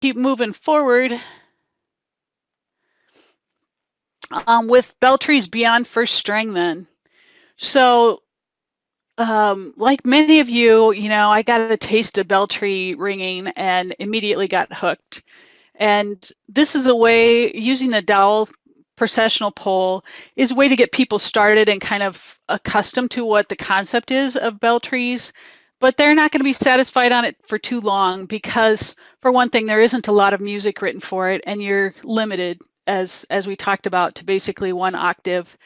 keep moving forward with bell trees beyond first string then. So like many of you, I got a taste of bell tree ringing and immediately got hooked. And this is a way, using the dowel processional pole is a way to get people started and kind of accustomed to what the concept is of bell trees. But they're not going to be satisfied on it for too long because, for one thing, there isn't a lot of music written for it, and you're limited, as we talked about, to basically one octave.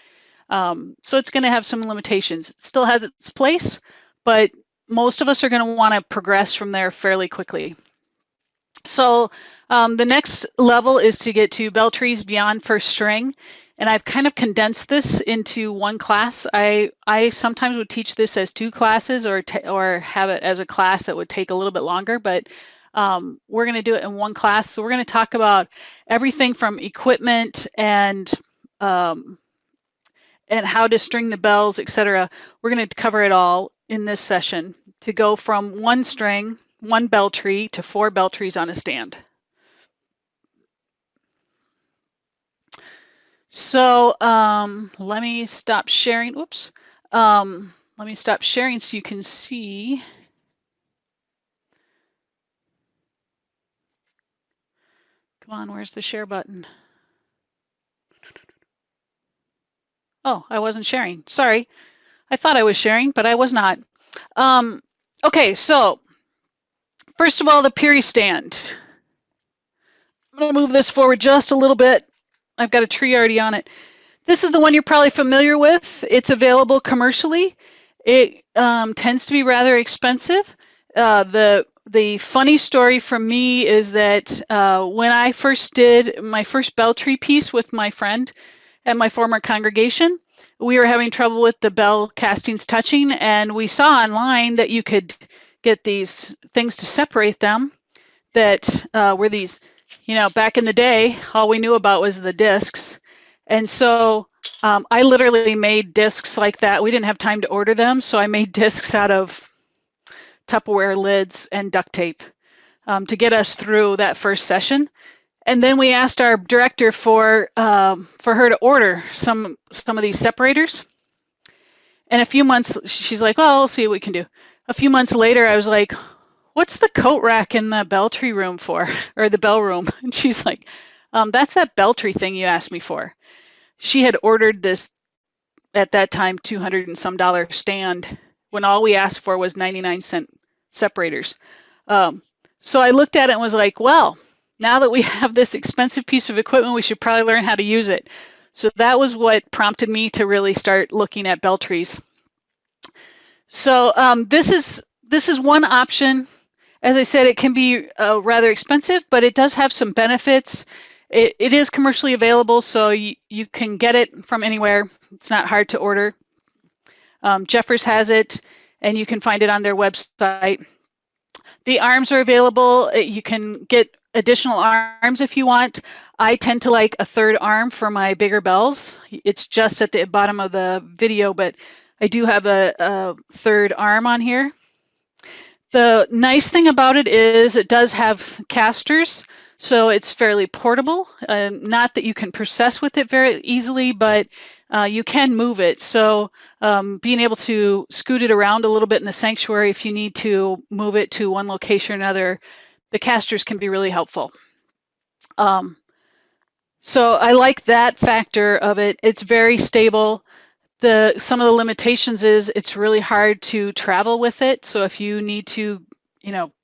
So it's going to have some limitations. It still has its place, but most of us are going to want to progress from there fairly quickly. So the next level is to get to bell trees beyond first string. And I've kind of condensed this into one class. I sometimes would teach this as two classes or have it as a class that would take a little bit longer, but we're going to do it in one class. So we're going to talk about everything from equipment and how to string the bells, etc. We're going to cover it all in this session to go from one string, one bell tree, to 4 bell trees on a stand. So let me stop sharing. Oops. Let me stop sharing so you can see. Come on, where's the share button? Oh, I wasn't sharing. Sorry. I thought I was sharing, but I was not. Okay, so first of all, the Peary stand. I'm going to move this forward just a little bit. I've got a tree already on it. This is the one you're probably familiar with. It's available commercially. It tends to be rather expensive. The funny story from me is that when I first did my first bell tree piece with my friend at my former congregation, we were having trouble with the bell castings touching, and we saw online that you could get these things to separate them that were these, back in the day, all we knew about was the discs. And so I literally made discs like that. We didn't have time to order them, so I made discs out of Tupperware lids and duct tape to get us through that first session. And then we asked our director for her to order some of these separators. And a few months, she's like, "Well, we'll see what we can do." A few months later, I was like, "What's the coat rack in the bell tree room for, or the bell room?" And she's like, "That's that bell tree thing you asked me for." She had ordered this at that time $200 and some stand when all we asked for was 99-cent separators. So I looked at it and was like, well, now that we have this expensive piece of equipment, we should probably learn how to use it. So that was what prompted me to really start looking at bell trees. So this is one option. As I said, it can be rather expensive, but it does have some benefits. It is commercially available, so you can get it from anywhere. It's not hard to order. Jeffers has it, and you can find it on their website. The arms are available. You can get additional arms if you want. I tend to like a third arm for my bigger bells. It's just at the bottom of the video, but I do have a third arm on here. The nice thing about it is it does have casters, so it's fairly portable. Not that you can process with it very easily, but you can move it. So being able to scoot it around a little bit in the sanctuary if you need to move it to one location or another, the casters can be really helpful. So I like that factor of it. It's very stable. Some of the limitations is it's really hard to travel with it. So if you need to,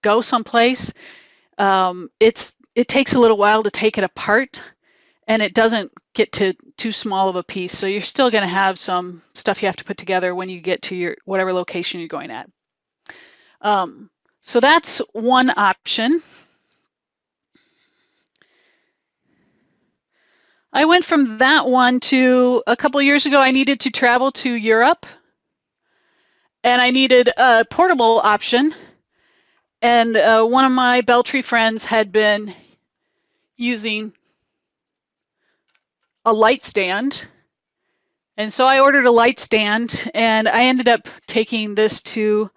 go someplace, it takes a little while to take it apart, and it doesn't get to too small of a piece. So you're still going to have some stuff you have to put together when you get to your whatever location you're going at. So that's one option. I went from that one to a couple of years ago, I needed to travel to Europe, and I needed a portable option. And one of my bell tree friends had been using a light stand. And so I ordered a light stand, and I ended up taking this to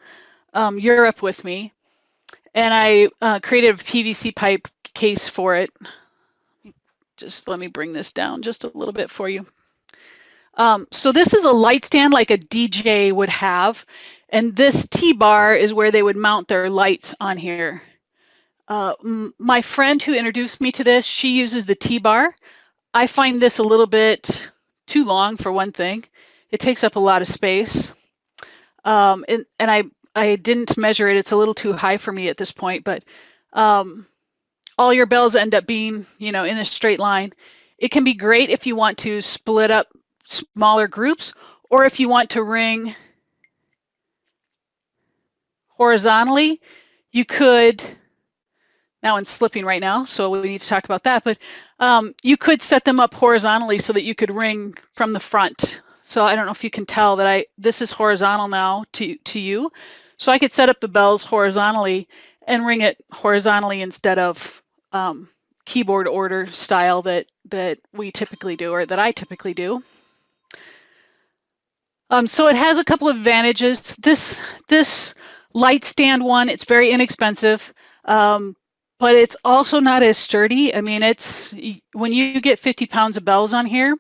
Europe with me. And I created a PVC pipe case for it. Just let me bring this down just a little bit for you. So this is a light stand like a DJ would have, and this T-bar is where they would mount their lights on here. My friend who introduced me to this, she uses the T-bar. I find this a little bit too long for one thing. It takes up a lot of space. And I didn't measure it. It's a little too high for me at this point, but all your bells end up being, in a straight line. It can be great if you want to split up smaller groups, or if you want to ring horizontally, you could, now I'm slipping right now, so we need to talk about that, but you could set them up horizontally so that you could ring from the front. So I don't know if you can tell that this is horizontal now to you. So I could set up the bells horizontally and ring it horizontally instead of keyboard order style that we typically do, or that I typically do. So it has a couple of advantages. This light stand one, it's very inexpensive, but it's also not as sturdy. I mean, when you get 50 pounds of bells on here,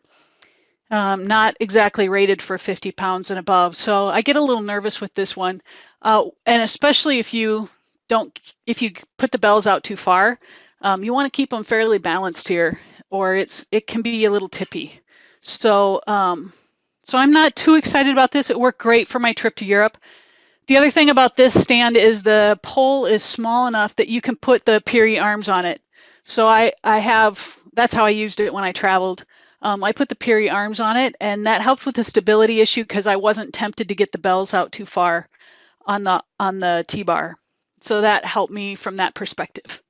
not exactly rated for 50 pounds and above. So I get a little nervous with this one, and especially if you put the bells out too far, you want to keep them fairly balanced here, or it can be a little tippy. So so I'm not too excited about this. It worked great for my trip to Europe. The other thing about this stand is the pole is small enough that you can put the Peary arms on it. So that's how I used it when I traveled. I put the Peary arms on it, and that helped with the stability issue because I wasn't tempted to get the bells out too far on the T-bar. So that helped me from that perspective.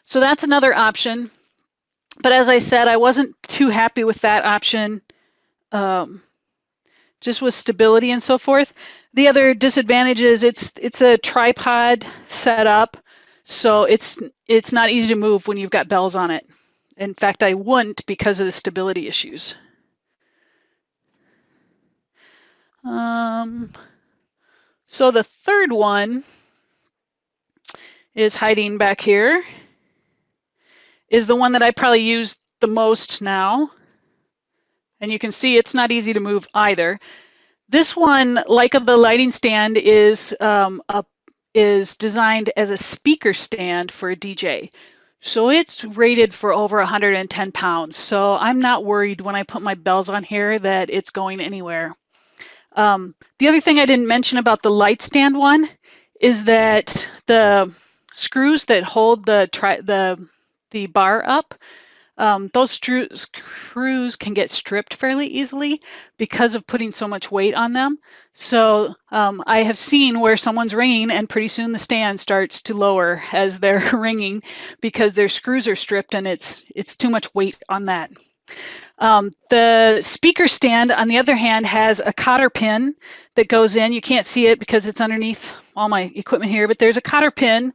So that's another option. But as I said, I wasn't too happy with that option, just with stability and so forth. The other disadvantage is it's a tripod setup, so it's not easy to move when you've got bells on it. In fact, I wouldn't because of the stability issues. So the third one is hiding back here, is the one that I probably use the most now. And you can see it's not easy to move either. This one, like the lighting stand, is designed as a speaker stand for a DJ. So it's rated for over 110 pounds. So I'm not worried when I put my bells on here that it's going anywhere. The other thing I didn't mention about the light stand one is that the screws that hold the bar up, those screws can get stripped fairly easily because of putting so much weight on them. So I have seen where someone's ringing and pretty soon the stand starts to lower as they're ringing because their screws are stripped and it's too much weight on that. The speaker stand, on the other hand, has a cotter pin that goes in. You can't see it because it's underneath all my equipment here, but there's a cotter pin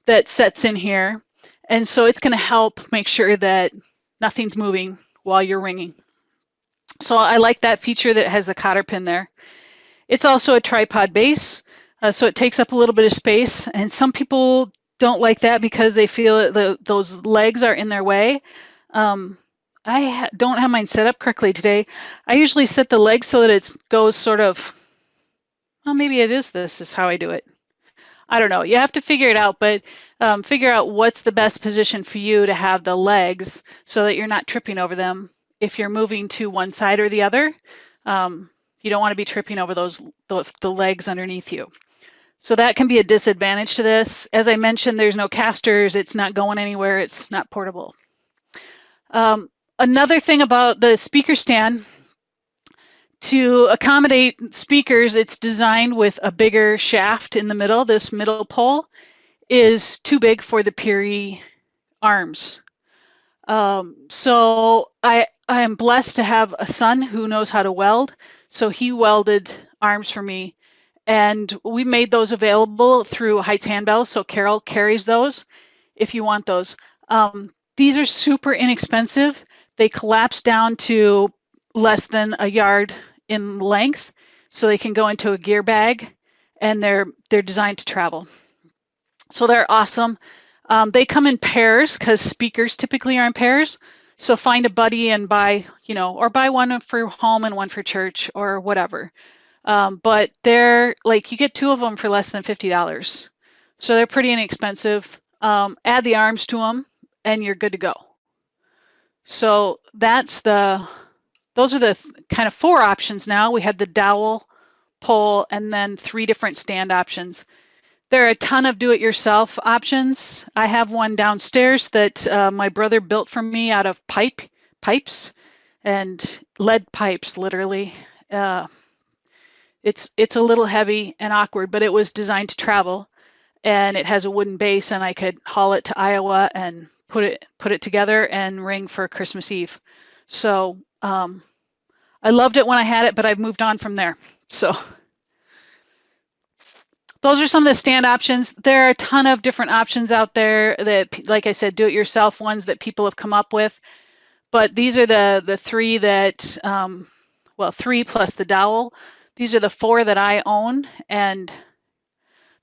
that sets in here. And so it's going to help make sure that nothing's moving while you're ringing. So I like that feature that has the cotter pin there. It's also a tripod base, so it takes up a little bit of space. And some people don't like that because they feel that those legs are in their way. I don't have mine set up correctly today. I usually set the legs so that it goes sort of, well, maybe this is how I do it. I don't know. You have to figure it out, but figure out what's the best position for you to have the legs so that you're not tripping over them. If you're moving to one side or the other, you don't want to be tripping over the legs underneath you. So that can be a disadvantage to this. As I mentioned, there's no casters. It's not going anywhere. It's not portable. Another thing about the speaker stand, to accommodate speakers, it's designed with a bigger shaft in the middle. This middle pole is too big for the Peary arms. So I am blessed to have a son who knows how to weld. So he welded arms for me. And we made those available through Heights Handbells. So Carol carries those if you want those. These are super inexpensive. They collapse down to less than a yard in length, so they can go into a gear bag, and they're designed to travel. So they're awesome. They come in pairs because speakers typically are in pairs. So find a buddy and buy, or buy one for home and one for church or whatever. But they're like, you get two of them for less than $50. So they're pretty inexpensive. Add the arms to them and you're good to go. So those are the kind of four options now. We had the dowel, pole, and then 3 different stand options. There are a ton of do-it-yourself options. I have one downstairs that my brother built for me out of pipes and lead pipes, literally. It's a little heavy and awkward, but it was designed to travel, and it has a wooden base, and I could haul it to Iowa and put it together and ring for Christmas Eve. So I loved it when I had it, but I've moved on from there. So those are some of the stand options. There are a ton of different options out there that, like I said, do-it-yourself ones that people have come up with. But these are the 3 that, well, 3 plus the dowel. These are the 4 that I own, and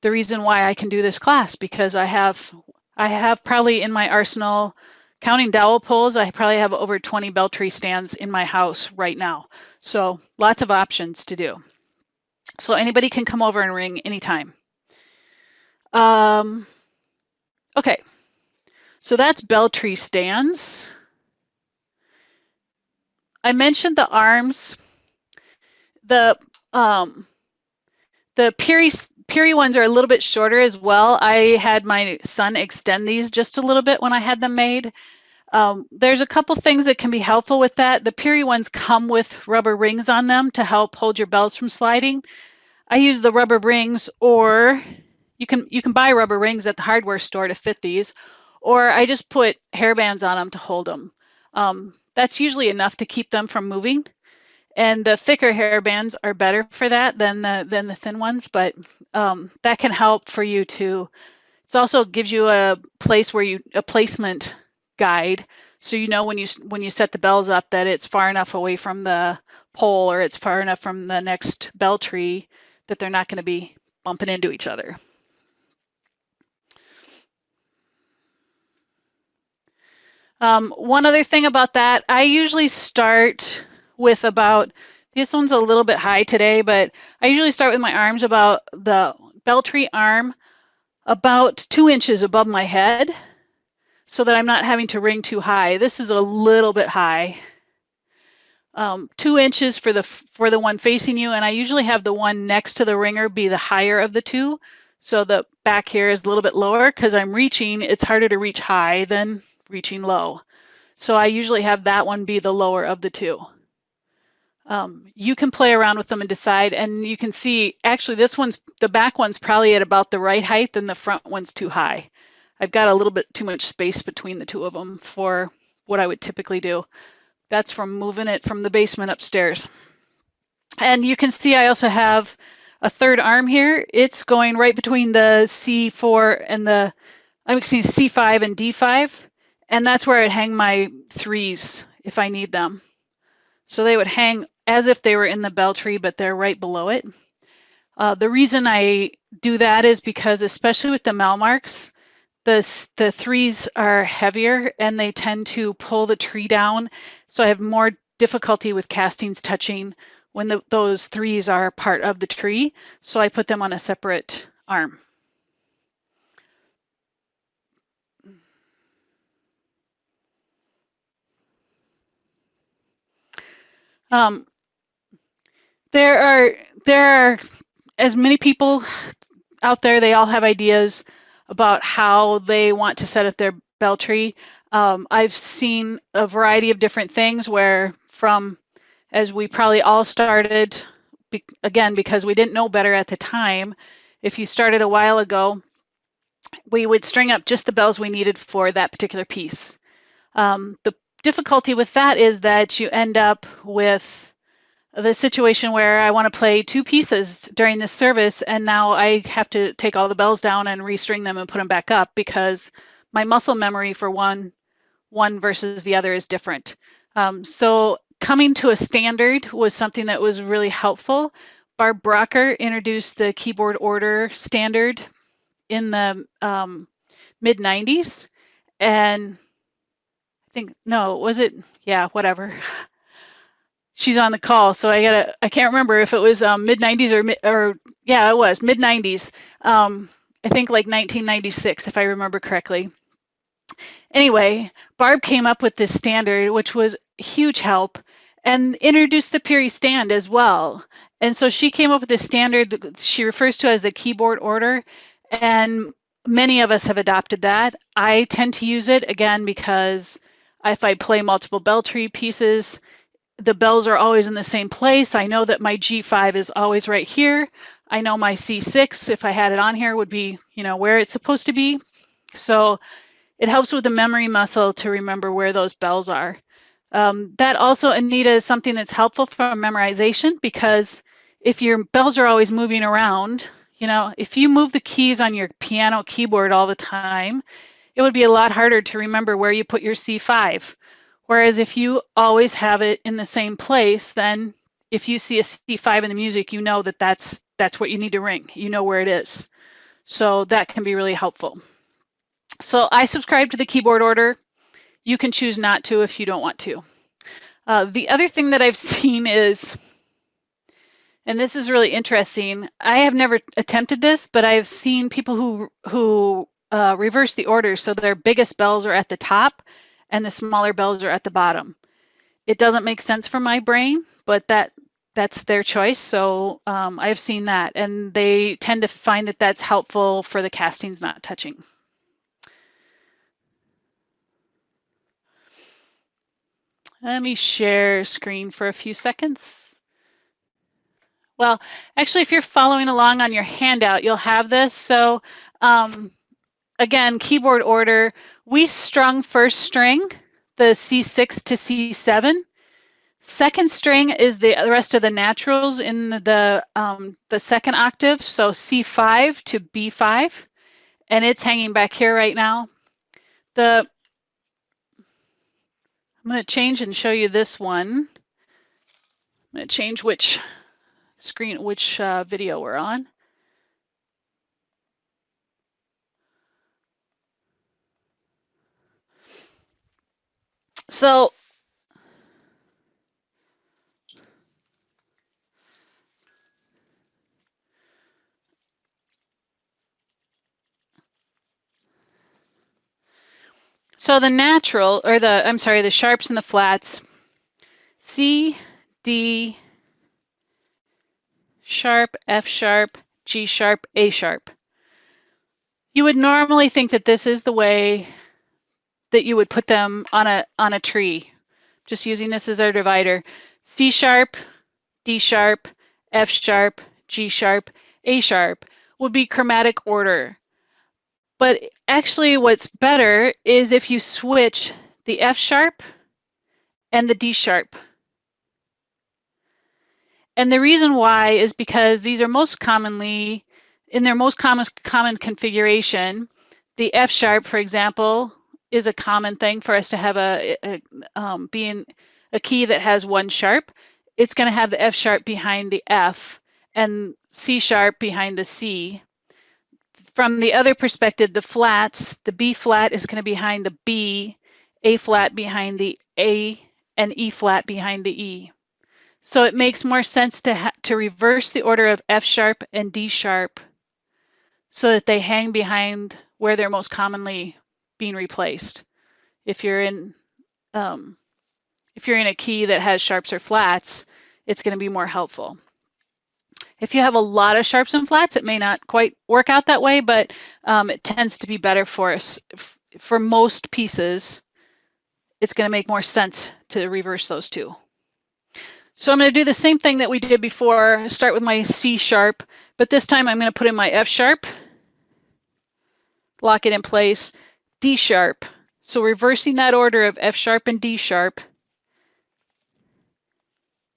the reason why I can do this class, because I have probably in my arsenal, counting dowel poles, I probably have over 20 Beltree stands in my house right now. So lots of options to do. So anybody can come over and ring anytime. Okay, so that's Beltree stands. I mentioned the arms. The Peary ones are a little bit shorter as well. I had my son extend these just a little bit when I had them made. There's a couple things that can be helpful with that. The Peary ones come with rubber rings on them to help hold your bells from sliding. I use the rubber rings, or you can buy rubber rings at the hardware store to fit these, or I just put hairbands on them to hold them. That's usually enough to keep them from moving. And the thicker hairbands are better for that than the thin ones, but that can help for you to. It also gives you a placement guide, so you know when you set the bells up that it's far enough away from the pole or it's far enough from the next bell tree that they're not going to be bumping into each other. One other thing about that, I usually start with about, this one's a little bit high today, but I usually start with my arms about the Beltree arm about 2 inches above my head so that I'm not having to ring too high. This is a little bit high. 2 inches for the one facing you, and I usually have the one next to the ringer be the higher of the two. So the back here is a little bit lower because I'm reaching, it's harder to reach high than reaching low. So I usually have that one be the lower of the two. You can play around with them and decide, and you can see, actually the back one's probably at about the right height and the front one's too high. I've got a little bit too much space between the two of them for what I would typically do. That's from moving it from the basement upstairs. And you can see I also have a third arm here. It's going right between the C4 and C5 and D5. And that's where I'd hang my 3s if I need them. So they would hang as if they were in the bell tree, but they're right below it. The reason I do that is because, especially with the Malmarks, the 3s are heavier and they tend to pull the tree down. So I have more difficulty with castings touching when those 3s are part of the tree. So I put them on a separate arm. There are as many people out there, they all have ideas about how they want to set up their bell tree. I've seen a variety of different things where as we probably all started, again, because we didn't know better at the time, if you started a while ago, we would string up just the bells we needed for that particular piece. The difficulty with that is that you end up with the situation where I want to play 2 pieces during this service, and now I have to take all the bells down and restring them and put them back up because my muscle memory for one versus the other is different. So coming to a standard was something that was really helpful. Barb Brocker introduced the keyboard order standard in the mid 90s, and I think, no, was it? Yeah, whatever. She's on the call, so I can't remember if it was mid 90s or yeah, it was mid 90s. I think like 1996, if I remember correctly. Anyway, Barb came up with this standard, which was a huge help, and introduced the Piri stand as well. And so she came up with this standard she refers to as the keyboard order, and many of us have adopted that. I tend to use it again because if I play multiple bell tree pieces, the bells are always in the same place. I know that my G5 is always right here. I know my C6, if I had it on here, would be, where it's supposed to be. So it helps with the memory muscle to remember where those bells are. That also, Anita, is something that's helpful for memorization, because if your bells are always moving around, if you move the keys on your piano keyboard all the time, it would be a lot harder to remember where you put your C5. Whereas if you always have it in the same place, then if you see a C5 in the music, you know that that's what you need to ring. You know where it is. So that can be really helpful. So I subscribe to the keyboard order. You can choose not to if you don't want to. The other thing that I've seen is, and this is really interesting, I have never attempted this, but I've seen people who reverse the order, so their biggest bells are at the top and the smaller bells are at the bottom. It doesn't make sense for my brain, but that's their choice. So I've seen that, and they tend to find that that's helpful for the castings not touching. Let me share screen for a few seconds. Well, actually, if you're following along on your handout, you'll have this. So again, keyboard order, we strung first string, the C6 to C7. Second string is the rest of the naturals in the second octave, so C5 to B5, and it's hanging back here right now. I'm going to change and show you this one. I'm going to change which video we're on. So the natural, or the sharps and the flats, C, D, sharp, F sharp, G sharp, A sharp. You would normally think that this is the way that you would put them on a tree. Just using this as our divider. C sharp, D sharp, F sharp, G sharp, A sharp would be chromatic order. But actually what's better is if you switch the F sharp and the D sharp. And the reason why is because these are most commonly, in their most common configuration, the F sharp, for example, is a common thing for us to have being a key that has one sharp. It's going to have the F sharp behind the F and C sharp behind the C. From the other perspective, the flats, the B flat is going to be behind the B, A flat behind the A, and E flat behind the E. So it makes more sense to reverse the order of F sharp and D sharp so that they hang behind where they're most commonly being replaced. If you're in a key that has sharps or flats, it's going to be more helpful. If you have a lot of sharps and flats, it may not quite work out that way, but it tends to be better for us. For most pieces, it's going to make more sense to reverse those two. So I'm going to do the same thing that we did before. Start with my C sharp, but this time I'm going to put in my F sharp, lock it in place, D sharp. So reversing that order of F sharp and D sharp,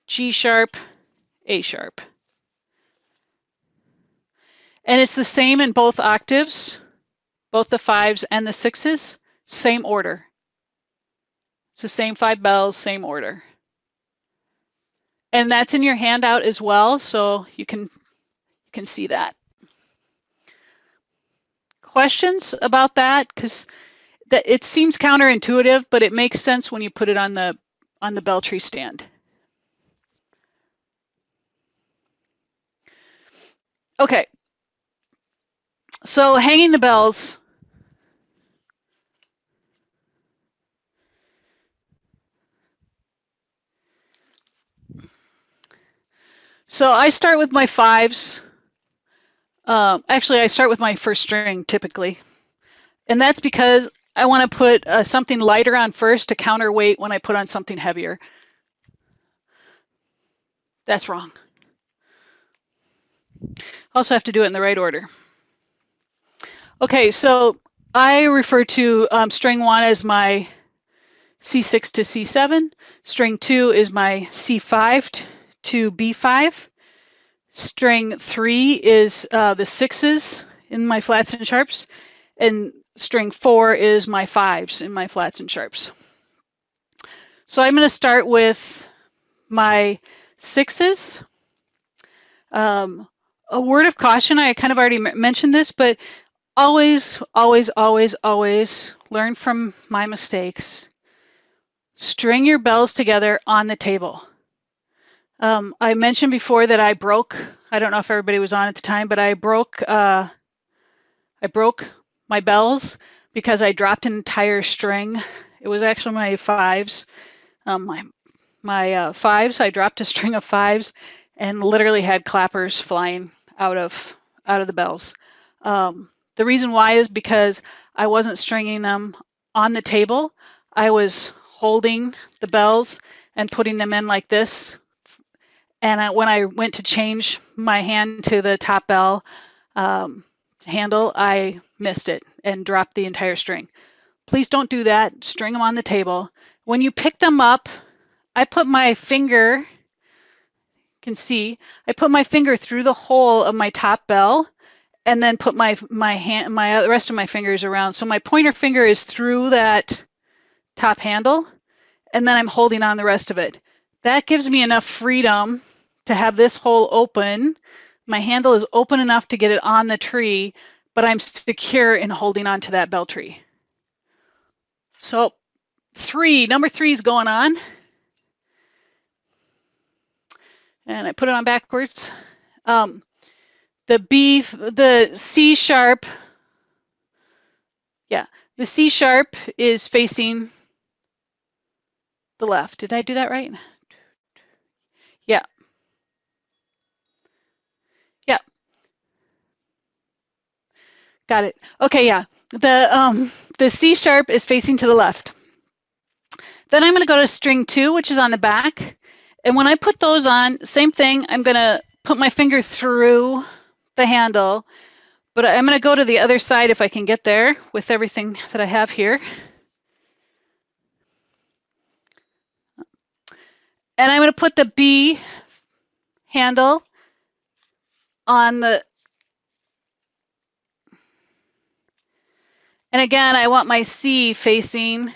G sharp, A sharp. And it's the same in both octaves, both the 5s and the 6s, same order. It's the same 5 bells, same order. And that's in your handout as well, so you can see that. questions about that? Because it seems counterintuitive, but it makes sense when you put it on the bell tree stand. Okay. So hanging the bells. So I start with my fives. Actually, I start with my first string typically. And that's because I want to put something lighter on first to counterweight when I put on something heavier. That's wrong. Also have to do it in the right order. Okay, so I refer to string 1 as my C6 to C7. String 2 is my C5 to B5. String 3 is the sixes in my flats and sharps. And string 4 is my fives in my flats and sharps. So I'm going to start with my sixes. A word of caution, I kind of already mentioned this, but always, always, always, always learn from my mistakes. String your bells together on the table. I mentioned before that I broke, I don't know if everybody was on at the time, but I broke my bells because I dropped an entire string. It was actually my fives. My fives, I dropped a string of fives and literally had clappers flying out of the bells. The reason why is because I wasn't stringing them on the table. I was holding the bells and putting them in like this. And when I went to change my hand to the top bell handle, I missed it and dropped the entire string. Please don't do that. String them on the table. When you pick them up, I put my finger, you can see, I put my finger through the hole of my top bell and then put my rest of my fingers around. So my pointer finger is through that top handle, and then I'm holding on the rest of it. That gives me enough freedom to have this hole open. My handle is open enough to get it on the tree, but I'm secure in holding on to that bell tree. So number 3 is going on. And I put it on backwards. The C sharp, yeah, the C sharp is facing the left. Did I do that right? Yeah. Yeah. Got it. Okay, yeah. The C sharp is facing to the left. Then I'm going to go to string 2, which is on the back. And when I put those on, same thing, I'm going to put my finger through the handle, but I'm going to go to the other side if I can get there with everything that I have here. And I'm going to put the B handle on the, and again, I want my C facing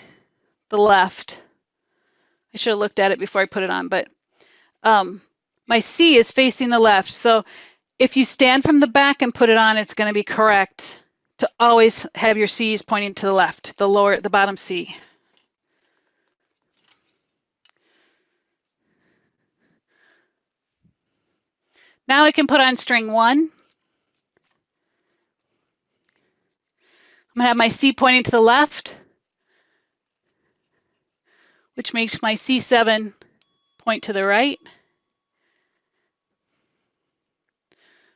the left. I should have looked at it before I put it on, but my C is facing the left. So if you stand from the back and put it on, it's going to be correct to always have your C's pointing to the left, the bottom C. Now I can put on string 1. I'm going to have my C pointing to the left, which makes my C7 point to the right.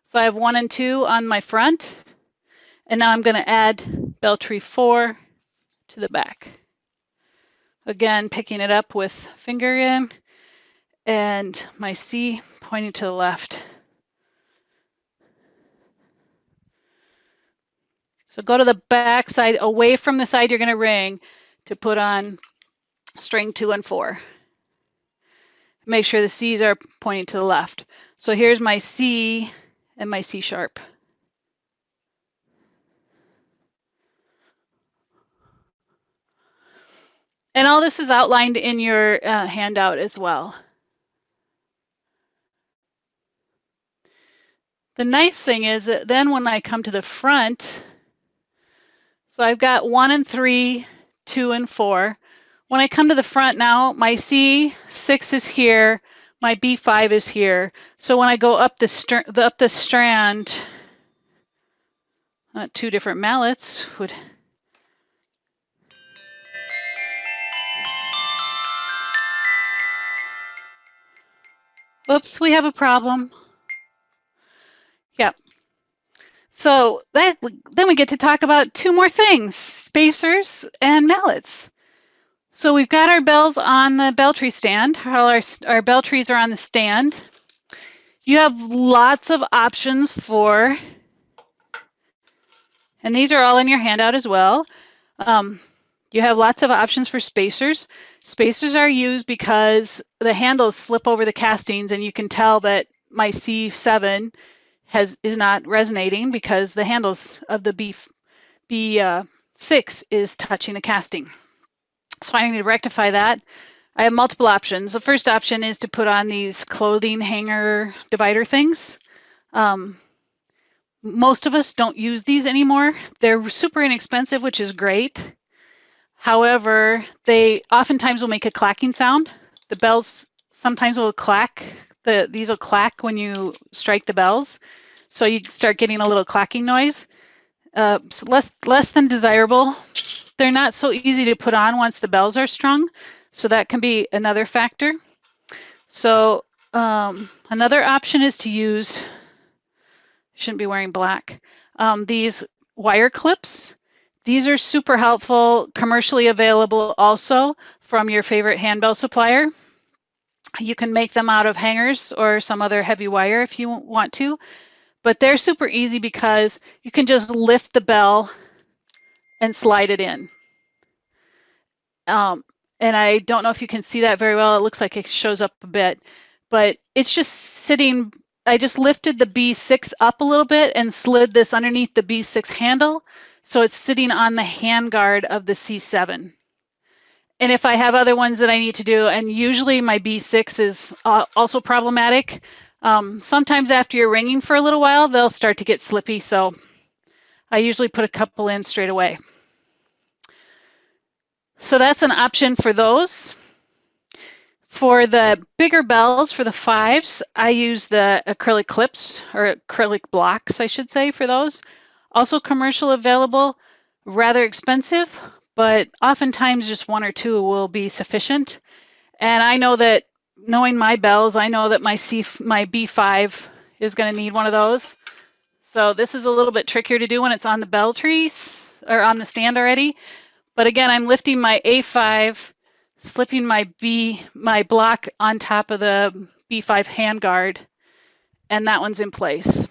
So I have 1 and 2 on my front. And now I'm going to add bell tree 4 to the back. Again, picking it up with finger in and my C pointing to the left. So go to the back side, away from the side you're going to ring, to put on string 2 and 4. Make sure the C's are pointing to the left. So here's my C and my C sharp. And all this is outlined in your handout as well. The nice thing is that then when I come to the front, So I've got 1 and 3, 2 and 4. When I come to the front now, my C6 is here, my B5 is here. So when I go up the strand, two different mallets would. Oops, we have a problem. Yep. So then we get to talk about two more things, spacers and mallets. So we've got our bells on the bell tree stand. Our bell trees are on the stand. You have lots of options for, and these are all in your handout as well. You have lots of options for spacers. Spacers are used because the handles slip over the castings, and you can tell that my C7 is not resonating because the handles of the B6 is touching the casting. So I need to rectify that. I have multiple options. The first option is to put on these clothing hanger divider things. Most of us don't use these anymore. They're super inexpensive, which is great. However, they oftentimes will make a clacking sound. The bells sometimes will clack. These will clack when you strike the bells. So you start getting a little clacking noise. So less than desirable. They're not so easy to put on once the bells are strung. So that can be another factor. So another option is to use, shouldn't be wearing black, these wire clips. These are super helpful, commercially available also from your favorite handbell supplier. You can make them out of hangers or some other heavy wire if you want to, but they're super easy because you can just lift the bell and slide it in. And I don't know if you can see that very well. It looks like it shows up a bit, but it's just sitting. I just lifted the B6 up a little bit and slid this underneath the B6 handle. So it's sitting on the handguard of the C7. And if I have other ones that I need to do, and usually my B6 is also problematic, sometimes after you're ringing for a little while, they'll start to get slippy. So I usually put a couple in straight away. So that's an option for those. For the bigger bells, for the 5s, I use the acrylic clips, or acrylic blocks, I should say, for those. Also commercial available, rather expensive, but oftentimes just 1 or 2 will be sufficient. And I know that, knowing my bells, I know that my B5 is going to need one of those. So this is a little bit trickier to do when it's on the bell trees, or on the stand already. But again, I'm lifting my A5, slipping my block on top of the B5 handguard, and that one's in place.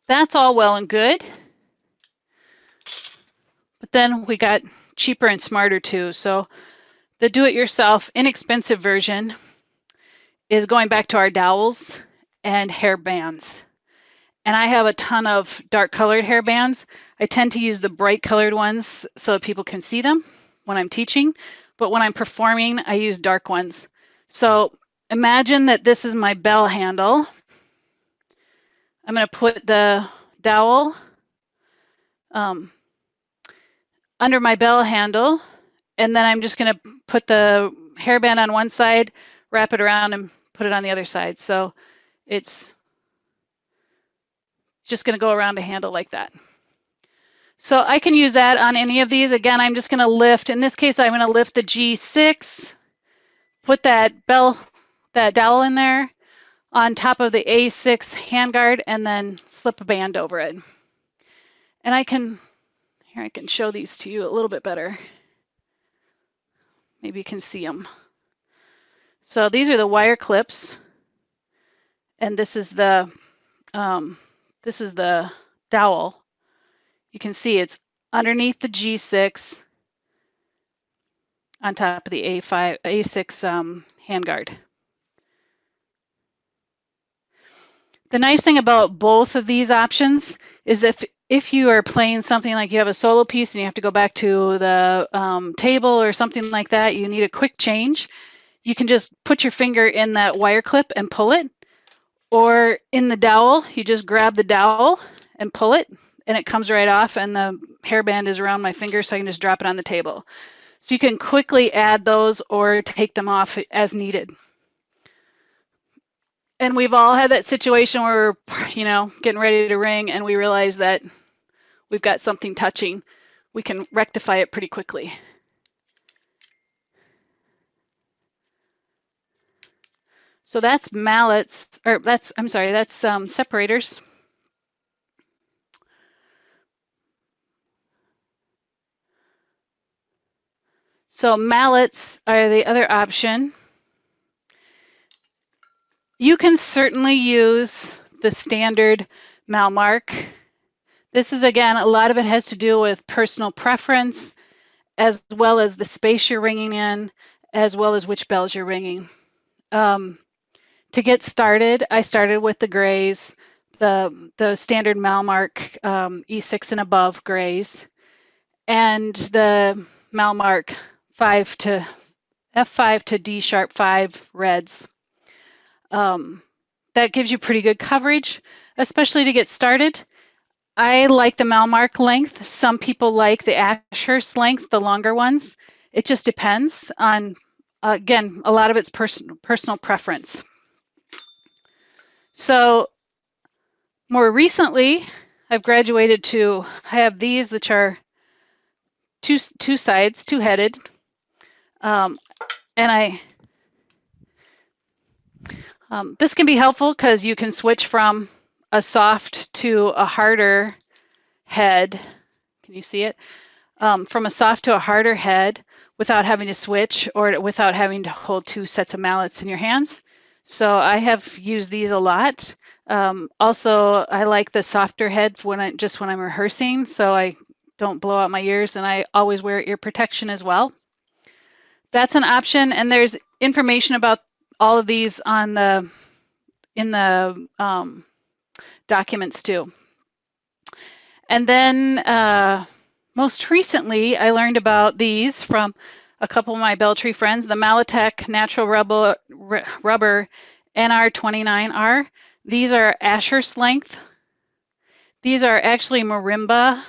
That's all well and good. But then we got cheaper and smarter too. So the do-it-yourself inexpensive version is going back to our dowels and hair bands. And I have a ton of dark colored hair bands. I tend to use the bright colored ones so that people can see them when I'm teaching. But when I'm performing, I use dark ones. So imagine that this is my bell handle. I'm going to put the dowel under my bell handle, and then I'm just going to put the hairband on one side, wrap it around, and put it on the other side. So it's just going to go around a handle like that. So I can use that on any of these. Again, I'm just going to lift. In this case, I'm going to lift the G6, put that dowel in there on top of the A6 handguard, and then slip a band over it. And I can show these to you a little bit better. Maybe you can see them. So these are the wire clips, and this is the dowel. You can see it's underneath the G6 on top of the A6 handguard. The nice thing about both of these options is that if you are playing something like you have a solo piece and you have to go back to the table or something like that, you need a quick change, you can just put your finger in that wire clip and pull it. Or in the dowel, you just grab the dowel and pull it, and it comes right off, and the hairband is around my finger, so I can just drop it on the table. So you can quickly add those or take them off as needed. And we've all had that situation where we're, getting ready to ring and we realize that we've got something touching. We can rectify it pretty quickly. So that's mallets, or that's separators. So mallets are the other option. You can certainly use the standard Malmark. This is, again, a lot of it has to do with personal preference, as well as the space you're ringing in, as well as which bells you're ringing. To get started, I started with the grays, the standard Malmark E6 and above grays, and the Malmark F5 to D sharp 5 reds. That gives you pretty good coverage, especially to get started. I like the Malmark length. Some people like the Ashurst length, the longer ones. It just depends on, again, a lot of it's personal preference. So more recently, I've graduated to, I have these, which are two sides, two-headed. This can be helpful because you can switch from a soft to a harder head. Can you see it? From a soft to a harder head without having to switch or without having to hold two sets of mallets in your hands. So I have used these a lot. Also, I like the softer head when I'm rehearsing, so I don't blow out my ears, and I always wear ear protection as well. That's an option, and there's information about all of these on in the documents too. And then most recently, I learned about these from a couple of my Belltree friends, the Malletech Natural Rubber NR29R. These are Ashurst length. These are actually marimba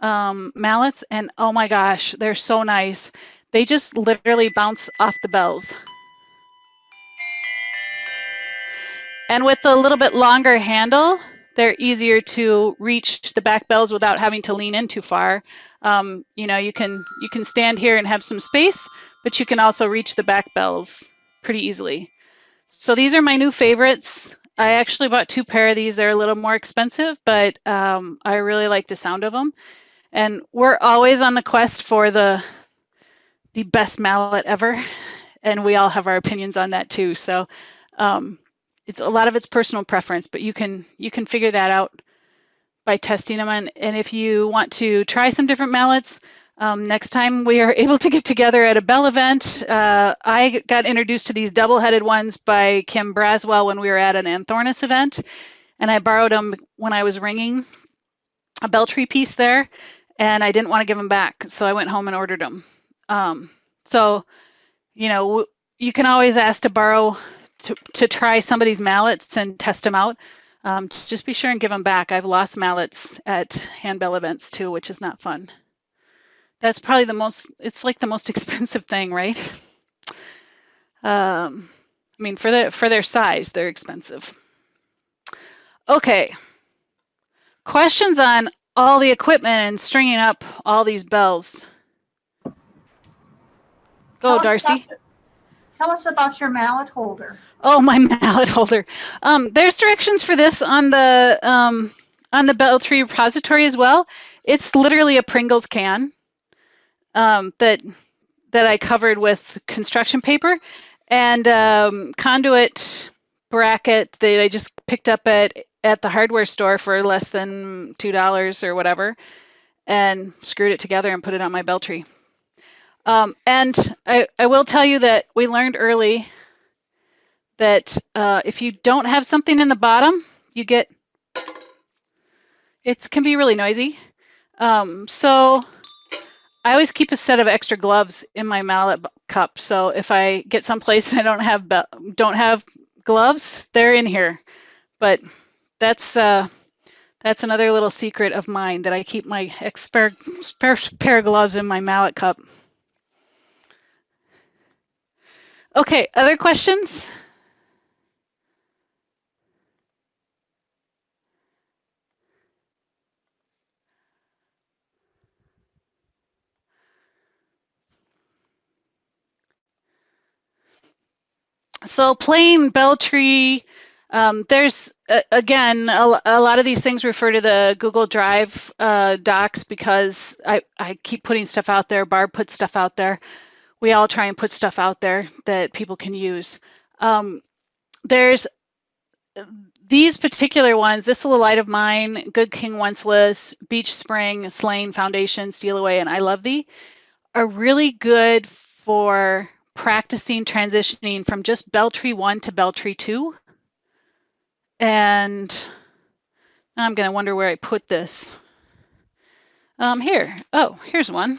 mallets, and oh my gosh, they're so nice. They just literally bounce off the bells. And with a little bit longer handle, they're easier to reach the back bells without having to lean in too far. You can stand here and have some space, but you can also reach the back bells pretty easily. So these are my new favorites. I actually bought 2 pair of these. They're a little more expensive, but I really like the sound of them. And we're always on the quest for the best mallet ever, and we all have our opinions on that too. So it's a lot of it's personal preference, but you can figure that out by testing them. And if you want to try some different mallets, next time we are able to get together at a Bell event, I got introduced to these double-headed ones by Kim Braswell when we were at an Anthornis event, and I borrowed them when I was ringing a Belltree piece there, and I didn't want to give them back, so I went home and ordered them. So, you can always ask to borrow to try somebody's mallets and test them out. Just be sure and give them back. I've lost mallets at handbell events too, which is not fun. That's probably it's like the most expensive thing, right? I mean, for their size, they're expensive. Okay. Questions on all the equipment and stringing up all these bells? Go, Darcy. Tell us about your mallet holder. Oh, my mallet holder. There's directions for this on the Belltree repository as well. It's literally a Pringles can that I covered with construction paper and conduit bracket that I just picked up at the hardware store for less than $2 or whatever, and screwed it together and put it on my Belltree. And I will tell you that we learned early that if you don't have something in the bottom, it can be really noisy. So I always keep a set of extra gloves in my mallet cup. So if I get someplace and I don't have gloves, they're in here. But that's That's another little secret of mine, that I keep my spare pair of gloves in my mallet cup. Okay, other questions? So playing Belltree, there's again a lot of these things refer to the Google Drive docs, because I keep putting stuff out there. Barb puts stuff out there. We all try and put stuff out there that people can use. There's these particular ones. This little light of mine, Good King Wenceslas, Beach Spring, Slane Foundation, Steal Away, and I Love Thee are really good for practicing transitioning from just Belltree 1 to Belltree 2. And now I'm going to wonder where I put this. Here. Oh, here's one.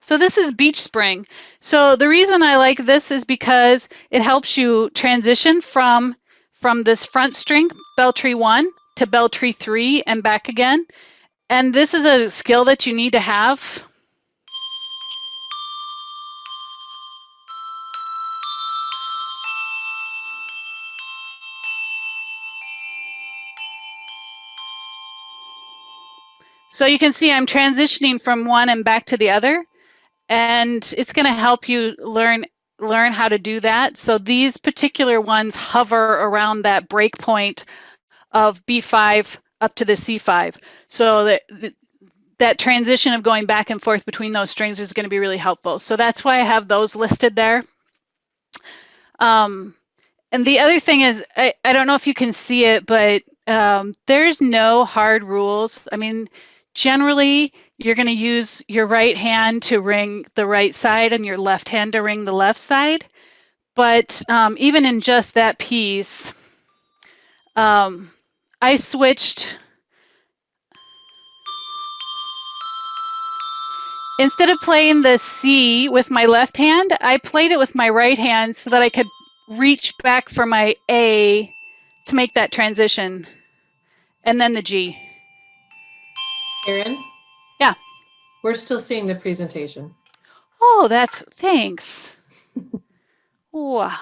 So this is Beach Spring. So the reason I like this is because it helps you transition from this front string, Belltree 1, to Belltree 3 and back again. And this is a skill that you need to have. So you can see I'm transitioning from one and back to the other, and it's going to help you learn how to do that. So these particular ones hover around that break point of B5 up to the C5. So that transition of going back and forth between those strings is going to be really helpful. So that's why I have those listed there. And the other thing is, I don't know if you can see it, but there's no hard rules. I mean, generally, you're going to use your right hand to ring the right side and your left hand to ring the left side. But even in just that piece, I switched. Instead of playing the C with my left hand, I played it with my right hand so that I could reach back for my A to make that transition, and then the G. Erin? Yeah. We're still seeing the presentation. Oh, thanks. Wow.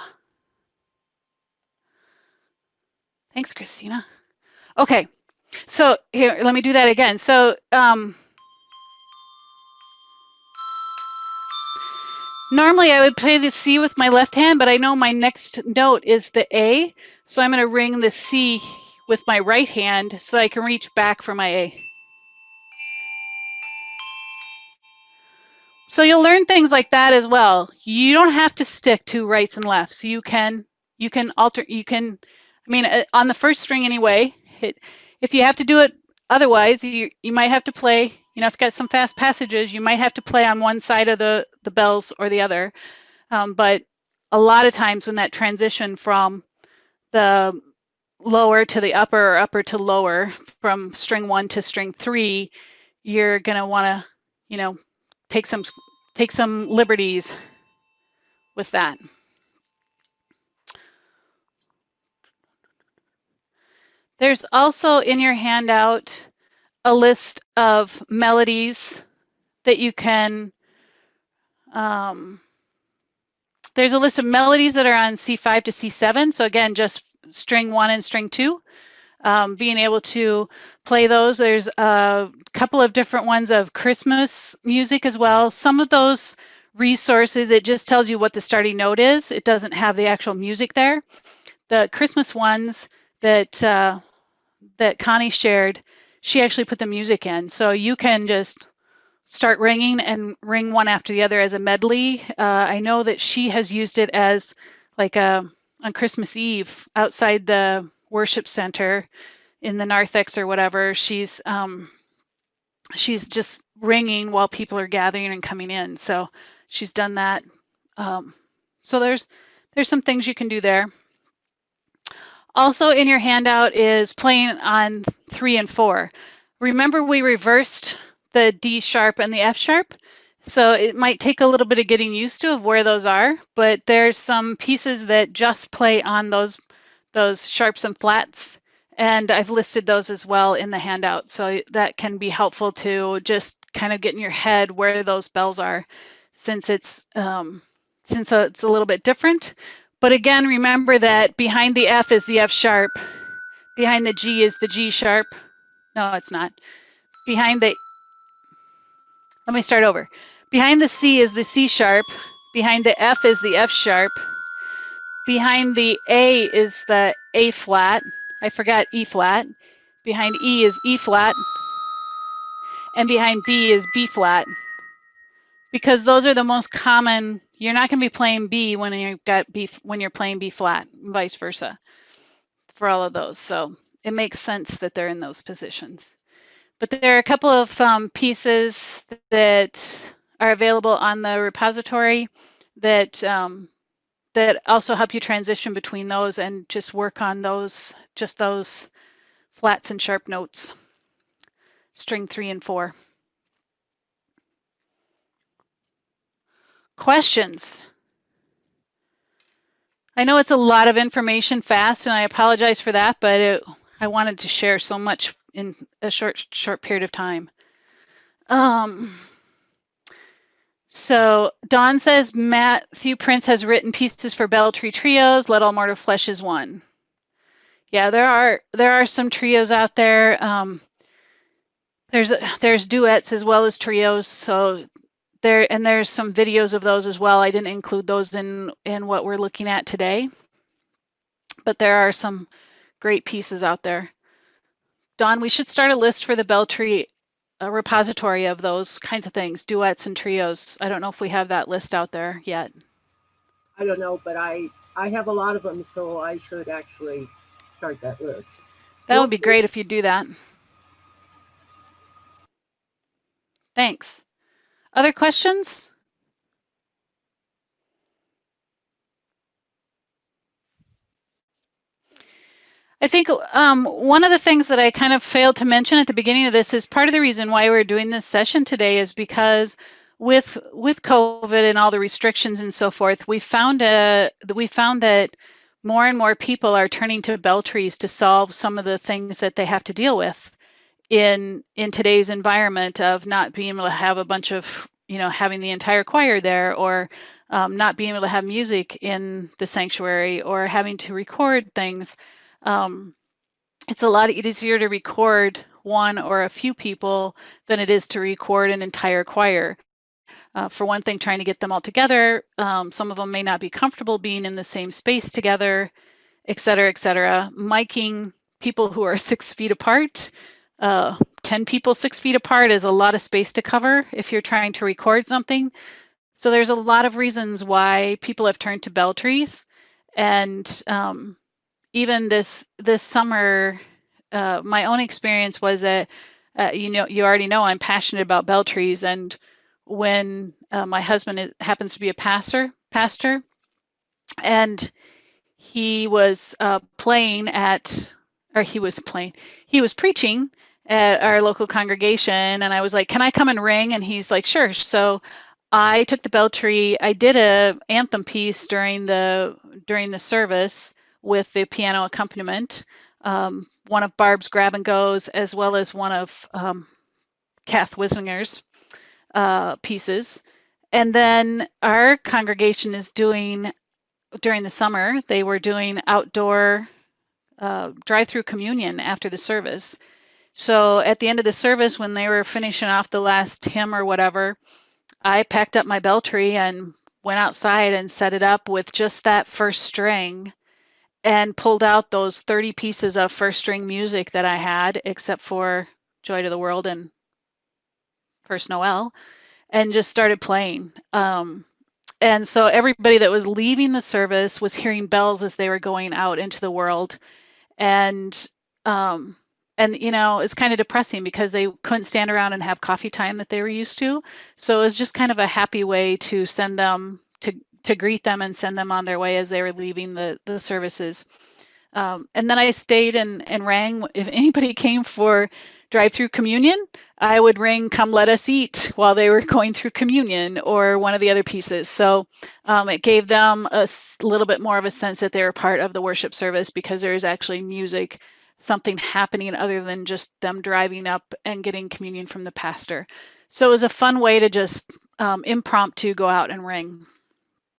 Thanks, Christina. Okay, so here, let me do that again. So normally I would play the C with my left hand, but I know my next note is the A, so I'm going to ring the C with my right hand so that I can reach back for my A. So you'll learn things like that as well. You don't have to stick to rights and lefts. You can alter. I mean, on the first string anyway. If you have to do it otherwise, you might have to play. You know, if you've got some fast passages, you might have to play on one side of the bells or the other. But a lot of times when that transition from the lower to the upper or upper to lower, from string 1 to string 3, you're gonna want to, you know, take some liberties with that. There's also in your handout a list of melodies that you can, there's a list of melodies that are on C5 to C7. So again, just string 1 and string 2. Being able to play those. There's a couple of different ones of Christmas music as well. Some of those resources, it just tells you what the starting note is. It doesn't have the actual music there. The Christmas ones that that Connie shared, she actually put the music in. So you can just start ringing and ring one after the other as a medley. I know that she has used it as like on Christmas Eve outside the worship center in the narthex or whatever. She's just ringing while people are gathering and coming in. So she's done that. So there's some things you can do there. Also in your handout is playing on 3 and 4. Remember we reversed the D sharp and the F sharp. So it might take a little bit of getting used to of where those are, but there's some pieces that just play on those sharps and flats. And I've listed those as well in the handout. So that can be helpful to just kind of get in your head where those bells are, since it's a little bit different. But again, remember that behind the F is the F sharp. Behind the G is the G sharp. No, it's not. Behind the, let me start over. Behind the C is the C sharp. Behind the F is the F sharp. Behind the A is the A flat. I forgot E flat. Behind E is E flat. And behind B is B flat. Because those are the most common. You're not going to be playing B when you're playing B flat, and vice versa for all of those. So it makes sense that they're in those positions. But there are a couple of pieces that are available on the repository that that also help you transition between those and just work on those, just those flats and sharp notes, string 3 and 4. Questions? I know it's a lot of information fast, and I apologize for that, but I wanted to share so much in a short period of time. So Dawn says Matthew Prince has written pieces for Bell Tree Trios. Let All Mortal Flesh is one. Yeah, there are some trios out there. There's duets as well as trios. So there's some videos of those as well. I didn't include those in what we're looking at today, but there are some great pieces out there. Dawn, we should start a list for the Bell Tree, a repository of those kinds of things, duets and trios. I don't know if we have that list out there yet. I don't know, but I have a lot of them, so I should actually start that list. That would be great if you do that. Thanks. Other questions? I think one of the things that I kind of failed to mention at the beginning of this is part of the reason why we're doing this session today is because with COVID and all the restrictions and so forth, we found that more and more people are turning to Bell Trees to solve some of the things that they have to deal with in today's environment of not being able to have a bunch of, having the entire choir there, or not being able to have music in the sanctuary, or having to record things. It's a lot easier to record one or a few people than it is to record an entire choir. For one thing, trying to get them all together, some of them may not be comfortable being in the same space together, et cetera, et cetera. Miking people who are 6 feet apart, 10 people 6 feet apart is a lot of space to cover if you're trying to record something. So there's a lot of reasons why people have turned to Bell Trees. And even this summer, my own experience was that, you already know I'm passionate about Bell Trees. And when my husband happens to be a pastor, and he was preaching at our local congregation, and I was like, can I come and ring? And he's like, sure. So I took the Bell Tree. I did a anthem piece during the service with the piano accompaniment, one of Barb's Grab and Goes, as well as one of Kath Wisinger's pieces. And then our congregation is doing, during the summer, they were doing outdoor drive-through communion after the service. So at the end of the service, when they were finishing off the last hymn or whatever, I packed up my Bell Tree and went outside and set it up with just that first string, and pulled out those 30 pieces of first string music that I had, except for Joy to the World and First Noel, and just started playing. And so everybody that was leaving the service was hearing bells as they were going out into the world. And it's kind of depressing because they couldn't stand around and have coffee time that they were used to. So it was just kind of a happy way to send them, to greet them and send them on their way as they were leaving the services. And then I stayed and rang. If anybody came for drive-through communion, I would ring "Come Let Us Eat" while they were going through communion, or one of the other pieces. So it gave them a little bit more of a sense that they were part of the worship service, because there is actually music something happening other than just them driving up and getting communion from the pastor. So it was a fun way to just impromptu go out and ring.